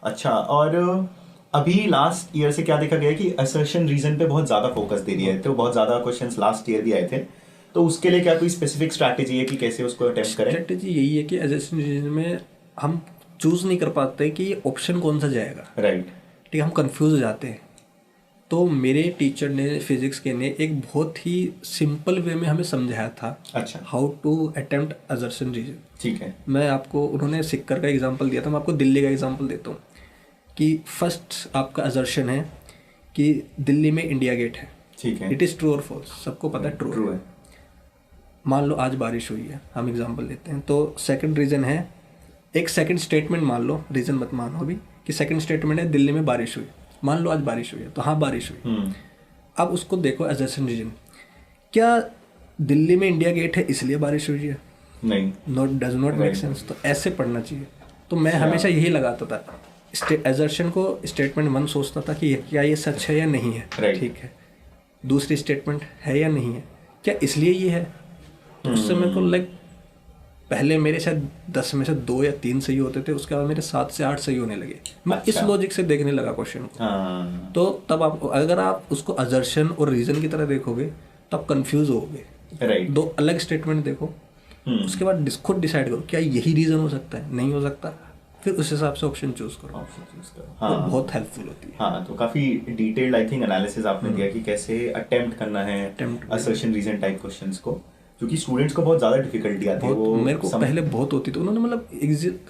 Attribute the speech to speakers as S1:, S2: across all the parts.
S1: अच्छा, और अभी लास्ट ईयर से क्या देखा गया है कि असर्शन रीजन पे बहुत ज़्यादा फोकस दे दिया है, तो बहुत ज़्यादा क्वेश्चंस लास्ट ईयर भी आए थे, तो उसके लिए क्या कोई स्पेसिफिक स्ट्रैटेजी है कि कैसे उसको अटेम्प्ट करें?
S2: स्ट्रेटेजी यही है कि असर्शन रीजन में हम चूज़ नहीं कर पाते कि ये ऑप्शन कौन सा जाएगा,
S1: राइट।
S2: ठीक है, हम कंफ्यूज हो जाते हैं। तो मेरे टीचर ने, फिजिक्स के ने, एक बहुत ही सिंपल वे में हमें समझाया था
S1: अच्छा,
S2: how to attempt assertion reason.
S1: ठीक है।
S2: मैं आपको, उन्होंने सिक्कर का एग्जांपल दिया था, मैं आपको दिल्ली का एग्जांपल देता हूँ कि फर्स्ट आपका असर्शन है कि दिल्ली में इंडिया गेट है।
S1: ठीक है।
S2: इट इज़ ट्रू और फॉल्स, सबको पता है ट्रू
S1: ट्रू
S2: है।
S1: है।
S2: मान लो आज बारिश हुई है, हम एग्जांपल लेते हैं, तो सेकंड रीज़न है, एक सेकंड स्टेटमेंट मान लो, रीज़न मत मानो अभी, कि सेकंड स्टेटमेंट है दिल्ली में बारिश हुई। मान लो आज बारिश हुई है, तो हाँ बारिश हुई। अब उसको देखो असर्शन रीजन, क्या दिल्ली में इंडिया गेट है इसलिए बारिश हुई है?
S1: नहीं।
S2: Not, does not make sense. तो ऐसे पढ़ना चाहिए। तो मैं हमेशा यही लगाता था, असर्शन को स्टेटमेंट वन सोचता था कि क्या ये सच है या नहीं है,
S1: Right.
S2: ठीक है। दूसरी स्टेटमेंट है या नहीं है, क्या इसलिए ये है? तो उससे मेरे को लाइक, पहले मेरे शायद 10 में से 2 या 3 सही होते थे, उसके बाद मेरे 7 से 8 सही होने लगे। मैं इस
S1: अच्छा।
S2: लॉजिक से देखने लगा क्वेश्चन को।
S1: हाँ।
S2: तो तब आप, अगर आप उसको असर्शन और रीजन की तरह देखोगे तो आप कंफ्यूज होगे।
S1: राइट।
S2: 2 अलग स्टेटमेंट देखो, उसके बाद खुद डिसाइड करो क्या यही रीजन हो सकता है, नहीं हो सकता, फिर उस हिसाब से ऑप्शन चूज करो।
S1: ऑप्शन चूज करो।
S2: वो
S1: हाँ,
S2: बहुत हेल्पफुल होती है।
S1: हाँ, तो काफी डिटेल्ड आई थिंक एनालिसिस आपने दिया कि कैसे अटेम्प्ट करना है
S2: Attempt
S1: assertion reason type questions को, क्योंकि स्टूडेंट्स को बहुत ज्यादा डिफिकल्टी आती है
S2: बहुत,
S1: वो
S2: मेरे को पहले बहुत होती थी। उन्होंने मतलब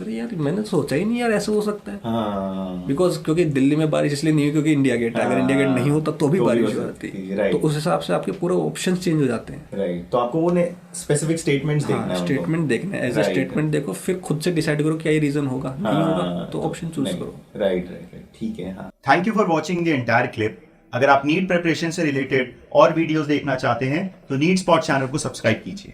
S2: अरे यार मैंने सोचा ही नहीं यार ऐसा हो सकता है।
S1: हाँ।
S2: बिकॉज क्योंकि दिल्ली में बारिश इसलिए नहीं हुई क्योंकि इंडिया गेट है, अगर इंडिया गेट नहीं होता तो भी
S1: तो भी
S2: बारिश
S1: हो
S2: हो
S1: सकती
S2: जाती।
S1: थी, right.
S2: तो उस हिसाब से आपके पूरे ऑप्शन चेंज हो जाते हैं।
S1: राइट, तो आपको वो स्पेसिफिक स्टेटमेंट्स देखना है,
S2: स्टेटमेंट देखना है, एज ए
S1: Right.
S2: स्टेटमेंट देखो, फिर खुद से डिसाइड करो क्या ये रीजन होगा, नहीं होगा तो ऑप्शन चूज करो।
S1: राइट, ठीक है। हाँ, thank you for watching the entire clip. अगर आप नीट प्रिपरेशन से रिलेटेड और वीडियोस देखना चाहते हैं तो नीट स्पॉट चैनल को सब्सक्राइब कीजिए।